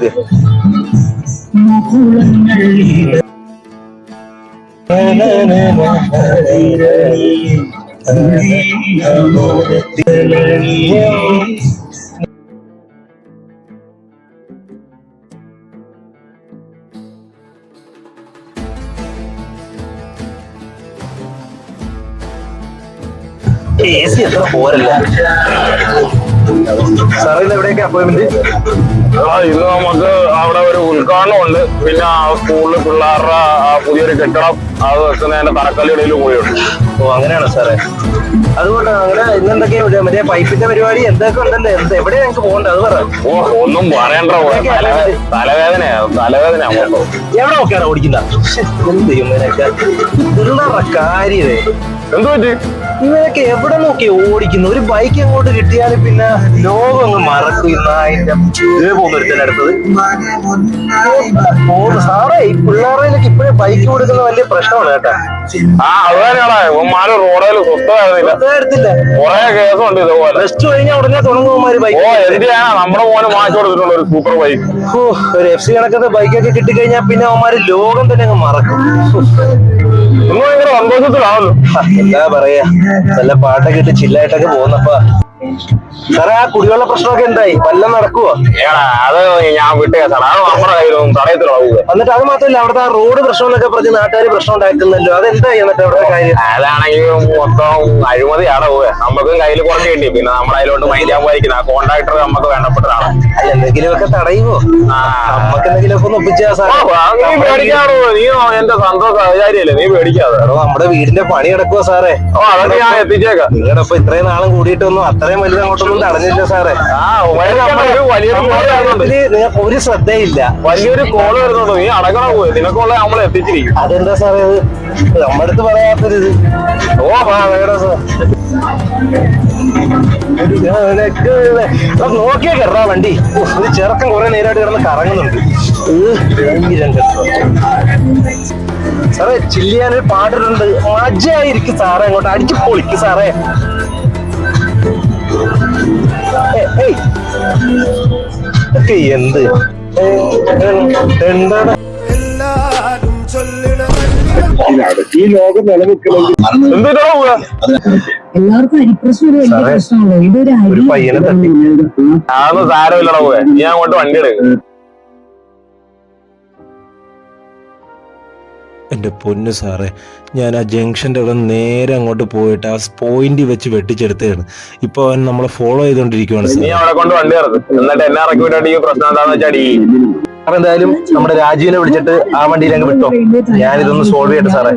നോക്ക്. AC എത്ര പോരല്ല. സാറേ ഇന്ന് എവിടെയൊക്കെ അപ്പോയിന്റ്മെന്റ്? ഇന്ന് നമുക്ക് അവിടെ ഒരു ഉദ്ഘാടനം ഉണ്ട്. പിന്നെ സ്കൂളിൽ പിള്ളേരുടെ പുതിയൊരു കെട്ടിടം അത് വെക്കുന്നതിന്റെ തറക്കല്ലിടയിൽ കൂടിയുണ്ട്. ഓ അങ്ങനെയാണോ സാറേ? അതുകൊണ്ട് അങ്ങനെ ഇന്നെന്തൊക്കെയാ മറ്റേ പൈപ്പിന്റെ പരിപാടി എന്തൊക്കെ ഉണ്ടല്ലേ? എവിടെയാ ഞങ്ങൾക്ക് പോകണ്ടത് അത് പറ. ഓ ഒന്നും പറയണ്ട, തലവേദനയാ മൊത്തം. എവിടെ നോക്കിയാണ് ഓടിക്കുന്ന? എന്ത് ഇങ്ങനെയൊക്കെ പിള്ളേരുടെ കാര്യതേ എന്ത് പറ്റി? ഇവരൊക്കെ എവിടെ നോക്കി ഓടിക്കുന്നു? ഒരു ബൈക്ക് അങ്ങോട്ട് കിട്ടിയാൽ പിന്നെ ലോകം അങ്ങ് മറക്കും. ഇതേ പോകുന്നൊരുത്തന്നെ അടുത്തത് സാറേ. ഈ പിള്ളേർക്ക് ഇപ്പോഴും ബൈക്ക് കൊടുക്കുന്ന വലിയ പ്രശ്നമാണ് കേട്ടാ. അത് തന്നെയാണോ ഇവന്മാര് റോഡിൽ സ്വസ്ഥമായിരുന്നില്ല. കുറെ കേസുണ്ട് ഇതുപോലെ. ടെസ്റ്റ് കഴിഞ്ഞാൽ ഉടനെ തുടങ്ങുമാര് ബൈക്ക്. എന്തിനാ നമ്മുടെ മോന് മാറ്റി കൊടുത്തിട്ടുണ്ട് ഒരു സൂപ്പർ ബൈക്ക്. ഒരു FC കണക്കത്തെ ബൈക്കൊക്കെ കിട്ടിക്കഴിഞ്ഞാൽ പിന്നെ അവന്മാര് ലോകം തന്നെ അങ്ങ് മറക്കും. നിങ്ങൾ ഭയങ്കര സന്തോഷത്തിലാണല്ലോ. എന്താ പറയാ, നല്ല പാട്ടൊക്കെ ഇട്ട് ചില്ലായിട്ടൊക്കെ പോകുന്നപ്പാ. സാറേ ആ കുടിവെള്ള പ്രശ്നമൊക്കെ എന്തായി? വല്ലതും നടക്കുവോ? അത് ഞാൻ വിട്ടേ സാറേ, അത് നമ്മുടെ കയ്യിലൊന്നും തടയത്തിലാവുക. എന്നിട്ട് അത് മാത്രമല്ല, അവിടുത്തെ ആ റോഡ് പ്രശ്നം എന്നൊക്കെ പറഞ്ഞ് നാട്ടുകാർ പ്രശ്നം ഉണ്ടാക്കുന്നല്ലോ, അതെന്തായി എന്നിട്ട് അവിടുത്തെ കാര്യം? അതാണെങ്കിൽ മൊത്തം അഴിമതിയാണ് പോവുക. നമുക്കും കയ്യിൽ കുറച്ച് കിട്ടി, പിന്നെ നമ്മുടെ അതിലോട്ട് മൈൻഡാൻ പോയിരിക്കുന്ന ആ കോൺട്രാക്ടർ നമുക്ക് വേണ്ടപ്പെട്ടതാണ്. എന്തെങ്കിലുമൊക്കെ തടയുമോ? നമുക്ക് എന്തെങ്കിലുമൊക്കെ ഒന്ന് ഒപ്പിച്ചാ സാറേ. നീ പേടിക്കാറോ? നീ എന്റെ സന്തോഷ സഹചാരിയല്ലേ, നീ പേടിക്കാതെ. നമ്മുടെ വീടിന്റെ പണി കിടക്കുവോ സാറേ? അതൊക്കെ ഞാൻ എത്തിച്ചേക്കാം. നിങ്ങളുടെ ഇപ്പൊ ഇത്രയും നാളും കൂടിയിട്ടൊന്നും അത്രയും വലുത് അങ്ങോട്ടൊന്നും തടഞ്ഞില്ല സാറേ. നിങ്ങൾക്ക് ഒരു ശ്രദ്ധയില്ല. വലിയൊരു കോള് വരുന്നുണ്ടോ? നീ അടങ്ങണ പോയി, നിനക്കുള്ള നമ്മൾ എത്തിച്ചിരിക്കും. അതെന്താ സാറേ അത് നമ്മുടെ അടുത്ത് പറയാത്തൊരിത്? നോക്കിയാ കയറാ വണ്ടി. ഇത് ചെറുക്കം കുറെ നേരമായിട്ട് കിടന്ന് കറങ്ങുന്നുണ്ട്. സാറേ ചില്ലിയാനൊരു പാട്ടിട്ടുണ്ട്, മജയായിരിക്കും സാറേ. അങ്ങോട്ട് അടിച്ചു പൊളിക്ക് സാറേ. എന്ത് എന്താണ് ഈ ലോകം നിലനിൽക്കണമെങ്കിൽ ഒരു പയ്യനെ തട്ടി. അതൊന്നും സാരമില്ലടാ പോവേ, നീ അങ്ങോട്ട് വണ്ടി എടുക്കും. എൻ്റെ പൊന്നു സാറേ, ഞാൻ ആ ജംഗ്ഷൻ്റെ അവിടെ നേരെ അങ്ങോട്ട് പോയിട്ട് ആ പോയിന്റ് വെച്ച് വെട്ടിച്ചെടുത്തതാണ്. ഇപ്പൊ അവൻ നമ്മളെ ഫോളോ ചെയ്തോണ്ടിരിക്കുവാണ്. നീ അവിടെ കൊണ്ട് വണ്ടി ഇറക്കും, എന്നിട്ട് എന്നെ ഇറക്കി വിട്ടിട്ട് ഈ പ്രശ്നം എന്താന്ന് വെച്ചാൽ എന്തായാലും നമ്മുടെ രാജുവിനെ വിളിച്ചിട്ട് ആ വണ്ടിയിൽ അങ്ങ് വിട്ടോ. ഞാനിതൊന്ന് സോൾവ് ചെയ്യട്ടെ സാറേ.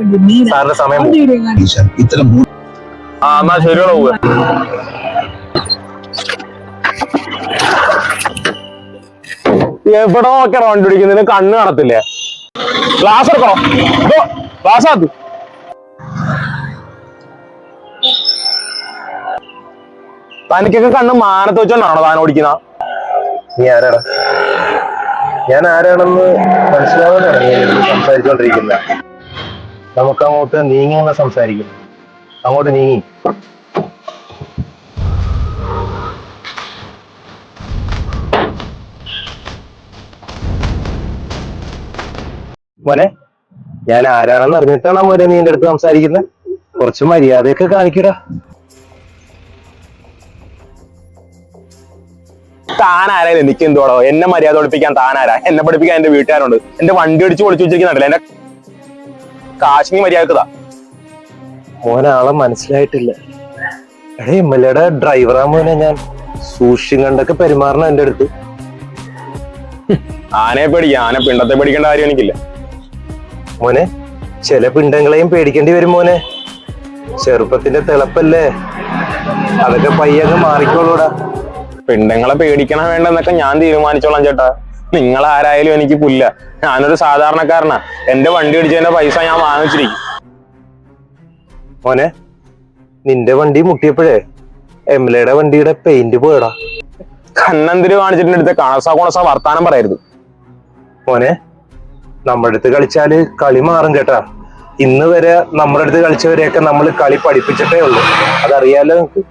സാറിന്റെ സമയം എന്നാ ശരിയോടെ പോവുക. എവിടെ നോക്കിയാണ് വണ്ടി പിടിക്കുന്നതിന് കണ്ണ് കാണത്തില്ലേ? ക്ലാസ് എടുക്കണോ? ക്ലാസ് ആത്ത്. തനിക്കൊക്കെ കണ്ണ് മാനത്ത് വെച്ചോണ്ടാണോ താൻ ഓടിക്കുന്ന? നീ ആരാടാ? ഞാൻ ആരാണെന്ന് മനസ്സിലാവാനാണ് നീ സംസാരിച്ചോണ്ടിരിക്കുന്നത്. നമുക്ക് അങ്ങോട്ട് നീങ്ങി സംസാരിക്കും. അങ്ങോട്ട് നീങ്ങി. മോനെ, ഞാൻ ആരാണെന്ന് അറിഞ്ഞിട്ടാണ് മോനെ നീ എന്റെ അടുത്ത് സംസാരിക്കുന്നത്. കുറച്ച് മര്യാദയൊക്കെ കാണിക്കടാ. താനാരായാലും എനിക്ക് എന്തോടോ? എന്നെ മര്യാദ പഠിപ്പിക്കാൻ താനാരാ? എന്നെ പഠിപ്പിക്കാൻ എന്റെ വീട്ടുകാരുണ്ട്. എന്റെ വണ്ടി അടിച്ച് പൊളിച്ചു വെച്ചിരിക്കുന്നുണ്ടല്ലോ, എന്റെ കാശ്മീർ മര്യാദക്കതാ. മോനാളെ മനസ്സിലായിട്ടില്ല. എടേ എംഎൽഎയുടെ ഡ്രൈവറാ മോനെ ഞാൻ. സൂക്ഷിച്ചും കണ്ടൊക്കെ പെരുമാറണം എന്റെ അടുത്ത്. ആനയെ പേടിക്കാം, ആന പിണ്ടത്തെ പേടിക്കേണ്ട കാര്യം എനിക്കില്ല മോനെ. ചില പിണ്ടങ്ങളെയും പേടിക്കേണ്ടി വരും മോനെ. ചെറുപ്പത്തിന്റെ തിളപ്പല്ലേ, അതൊക്കെ പയ്യങ്ങ് മാറിക്കോളൂടാ. പിണ്ടങ്ങളെ പേടിക്കണം വേണ്ടെന്നൊക്കെ ഞാൻ തീരുമാനിച്ചോളാം ചേട്ടാ. നിങ്ങൾ ആരായാലും എനിക്ക് പുല്ല. ഞാനൊരു സാധാരണക്കാരനാ. എന്റെ വണ്ടി അടിച്ചതിന്റെ പൈസ ഞാൻ വാങ്ങിച്ചിരിക്കും. മോനെ, നിന്റെ വണ്ടി മുട്ടിയപ്പോഴേ എംഎൽഎയുടെ വണ്ടിയുടെ പെയിന്റ് പോയടാ. കണ്ണന്തിരി കാണിച്ചിട്ട് അടുത്ത് കണസ വർത്താനം പറയരുത് മോനെ. നമ്മുടെ അടുത്ത് കളിച്ചാല് കളി മാറും കേട്ടാ. ഇന്ന് വരെ നമ്മുടെ അടുത്ത് കളിച്ചവരെയൊക്കെ നമ്മൾ കളി പഠിപ്പിച്ചിട്ടേ ഉള്ളൂ, അതറിയാലോ നിങ്ങക്ക്.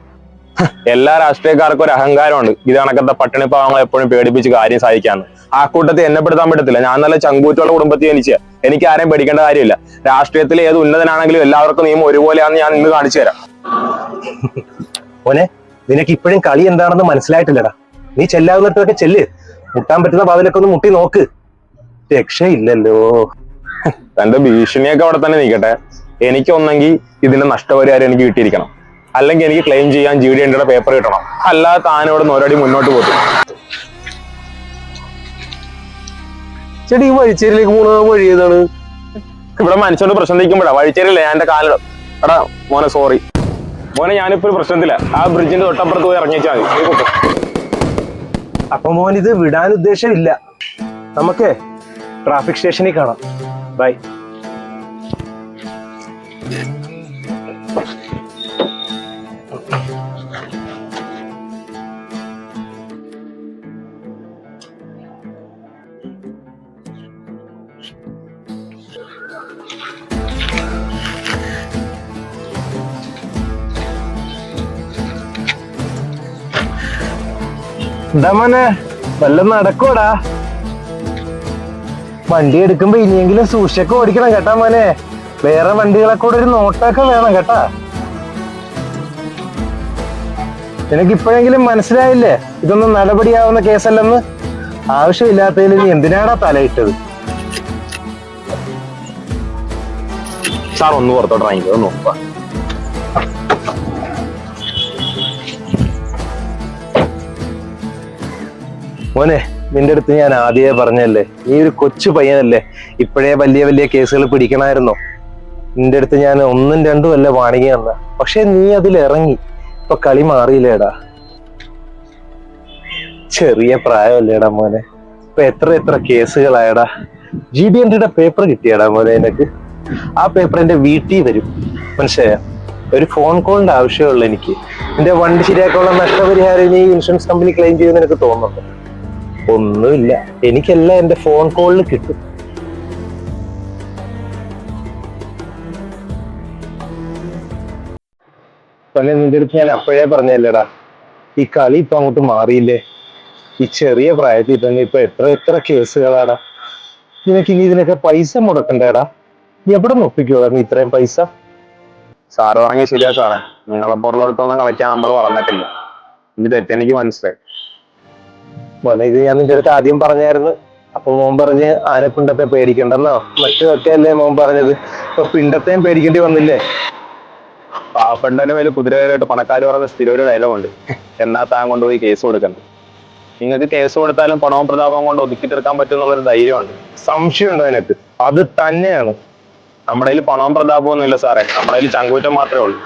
എല്ലാ രാഷ്ട്രീയക്കാർക്കും ഒരു അഹങ്കാരമുണ്ട്. ഇത് കണക്കത്തെ പട്ടിണി പാവങ്ങളെ എപ്പോഴും പേടിപ്പിച്ച് കാര്യം സാധിക്കാന്ന്. ആ കൂട്ടത്തിൽ എന്നെ പെടുത്താൻ പറ്റത്തില്ല. ഞാൻ നല്ല ചങ്കൂറ്റുള്ള കുടുംബത്തിൽ എനിക്ക് ആരെയും പേടിക്കേണ്ട കാര്യമില്ല. രാഷ്ട്രീയത്തിൽ ഏത് ഉന്നതനാണെങ്കിലും എല്ലാവർക്കും നിയമം ഒരുപോലെയാണെന്ന് ഞാൻ ഇന്ന് കാണിച്ചു തരാം. മോനെ, നിനക്ക് ഇപ്പോഴും കളി എന്താണെന്ന് മനസ്സിലായിട്ടില്ലടാ. നീ ചെല്ലാവുന്നിടത്തൊക്കെ ചെല്ല്. മുട്ടാൻ പറ്റുന്ന വാതിലൊക്കെ ഒന്ന് മുട്ടി നോക്ക്. രക്ഷയില്ലല്ലോ. തന്റെ ഭീഷണിയൊക്കെ അവിടെ തന്നെ നിൽക്കട്ടെ. എനിക്കൊന്നെങ്കിൽ ഇതിന്റെ നഷ്ടപരിഹാരം എനിക്ക് കിട്ടിയിരിക്കണം, അല്ലെങ്കിൽ എനിക്ക് ക്ലെയിം ചെയ്യാൻ GD പേപ്പർ കിട്ടണം. അല്ലാതെ താനോട് ഒരടി മുന്നോട്ട് പോകും. ചേട്ടി, ഈ വഴിച്ചേരിലേക്ക് പോണ വഴി ഏതാണ്? ഇവിടെ മനുഷ്യനോട് പ്രശ്നം നിൽക്കുമ്പോഴാ വഴിച്ചേരില്ല ഞാൻ എന്റെ കാലിടും. എടാ മോനെ, സോറി മോനെ, ഞാനിപ്പോ ഒരു പ്രശ്നത്തില്ല. ആ ബ്രിഡ്ജിന്റെ തൊട്ടപ്പുറത്ത് പോയി ഇറങ്ങിച്ചാൽ മതി. അപ്പൊ മോൻ ഇത് വിടാൻ ഉദ്ദേശമില്ല. നമുക്ക് ട്രാഫിക് സ്റ്റേഷനിൽ കാണാം. ബൈ. എന്താ മോനെ, വല്ലതും നടക്കൂടാ? വണ്ടി എടുക്കുമ്പോ ഇനിയെങ്കിലും സൂക്ഷിച്ചൊക്കെ ഓടിക്കണം കേട്ടാ മോനെ. വേറെ വണ്ടികളെ കൂടെ ഒരു നോട്ടൊക്കെ വേണം കേട്ടാ. നിനക്ക് ഇപ്പോഴെങ്കിലും മനസ്സിലായില്ലേ ഇതൊന്നും നടപടിയാവുന്ന കേസല്ലെന്ന്? ആവശ്യമില്ലാത്തതിൽ നീ എന്തിനാടാ തലയിട്ടത്? സാർ ഒന്ന് പുറത്തോട്ട് ഇറങ്ങി ഒന്ന് നോക്കുക. മോനെ, നിന്റെ അടുത്ത് ഞാൻ ആദ്യമേ പറഞ്ഞല്ലേ, നീ ഒരു കൊച്ചു പയ്യനല്ലേ, ഇപ്പോഴേ വലിയ വലിയ കേസുകൾ പിടിക്കണമായിരുന്നോ? നിന്റെ അടുത്ത് ഞാൻ 1ഉം 2ഉം അല്ല വാണിങ്ങി തന്ന, പക്ഷെ നീ അതിൽ ഇറങ്ങി. ഇപ്പൊ കളി മാറിയില്ലേടാ. ചെറിയ പ്രായമല്ലേടാ മോനെ, ഇപ്പൊ എത്ര കേസുകളായടാ. GD പേപ്പർ കിട്ടിയടാ മോനെ നിനക്ക്. ആ പേപ്പർ എന്റെ വീട്ടിൽ വരും, മനസ്സിലായ? ഒരു ഫോൺ കോളിന്റെ ആവശ്യമുള്ള എനിക്ക്. നിന്റെ വണ്ടി ശരിയാക്കാനുള്ള നഷ്ടപരിഹാരം നീ ഇൻഷുറൻസ് കമ്പനി ക്ലെയിം ചെയ്യുമെന്ന് എനിക്ക് തോന്നുന്നുണ്ട്? ഒന്നുമില്ല, എനിക്കെല്ലാം എന്റെ ഫോൺ കോളിൽ കിട്ടും. നിന്റെ അടുത്ത് ഞാൻ അപ്പോഴേ പറഞ്ഞല്ലേടാ, ഈ കളി ഇപ്പൊ അങ്ങോട്ട് മാറിയില്ലേ. ഈ ചെറിയ പ്രായത്തിൽ തന്നെ ഇപ്പൊ എത്ര കേസുകളാടാ. നിനക്ക് ഇനി ഇതിനൊക്കെ പൈസ മുടക്കണ്ടേടാ. നീ എവിടെ നോക്കിക്കോടാ നീ ഇത്രയും പൈസ? സാറ് പറഞ്ഞ ശരിയാ സാറേ. നിങ്ങളെ പുറത്തോട്ടൊന്നും കളിക്കാൻ നമ്മൾ പറഞ്ഞിട്ടില്ല. ഇത് തെറ്റെനിക്ക് മനസ്സിലായി. മോനെ, ഇത് ഞാൻ നിന്റെ അടുത്ത് ആദ്യം പറഞ്ഞായിരുന്നു. അപ്പൊ മോൻ പറഞ്ഞ് ആനപ്പിണ്ടത്തെ പേടിക്കണ്ടെന്നോ മറ്റൊക്കെ അല്ലേ മോൻ പറഞ്ഞത്. ഇപ്പൊ പിണ്ടത്തെയും പേടിക്കേണ്ടി വന്നില്ലേ? പാവപ്പെട്ടന്റെ മേലെ കുതിരയായിട്ട് പണക്കാർ പറയുന്ന സ്ഥിരം ഒരു ഡയലോഗുണ്ട്, എന്നാ താൻ കൊണ്ടുപോയി കേസ് കൊടുക്കണ്ട. നിങ്ങൾക്ക് കേസ് കൊടുത്താലും പണവും പ്രതാപവും കൊണ്ട് ഒതുക്കി തീർക്കാൻ പറ്റുന്നുള്ളൊരു ധൈര്യമുണ്ട്. സംശയമുണ്ടോ നിനക്ക്? അത് തന്നെയാണ്. നമ്മുടെ കയ്യിൽ പണവും പ്രതാപവും ഒന്നും ഇല്ല സാറേ, നമ്മുടെ കയ്യിൽ ചങ്കൂറ്റം മാത്രമേ ഉള്ളൂ.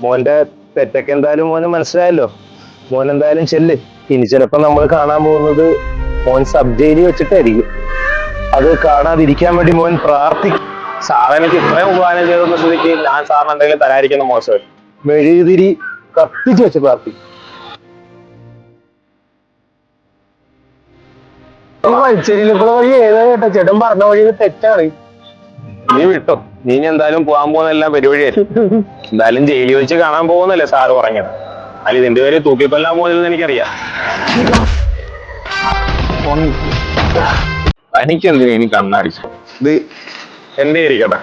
മോന്റെ തെറ്റൊക്കെ എന്തായാലും മോന് മനസ്സിലായല്ലോ. മോൻ എന്തായാലും ചെല്ല്. ഇനി ചിലപ്പോ നമ്മൾ കാണാൻ പോകുന്നത് മോൻ സബ് ജയിലിൽ വെച്ചിട്ടായിരിക്കും. അത് കാണാതിരിക്കാൻ വേണ്ടി മോൻ പ്രാർത്ഥിക്കും. സാറ് എനിക്ക് ഇത്രയും ഉപകാരം ചെയ്തെന്ന സ്ഥിതിക്ക് ഞാൻ സാറിന് എന്തെങ്കിലും തരാതിരിക്കുന്ന മോശം. മെഴുകുതിരി കത്തിച്ച് വെച്ച് പ്രാർത്ഥിക്കും. വഴി ഏതാ കേട്ടോ, ചേട്ടൻ പറഞ്ഞ വഴി തെറ്റാണ്. നീ വിട്ടോ, നീ എന്തായാലും പോകാൻ പോകുന്നതെല്ലാം പരിപാടിയായിരിക്കും. എന്തായാലും ജയിലിൽ വെച്ച് കാണാൻ പോകുന്നല്ലേ സാറ് പറഞ്ഞത്. അല്ല ഇതിന്റെ പേര് തൂക്കിക്കൊല്ലാൻ പോകുന്നതെന്ന് എനിക്കറിയാം. എനിക്കെന്തിനാ ഇനി കണ്ണടിച്ചു? ഇത് എന്റെ ഇരിക്കട്ടെ.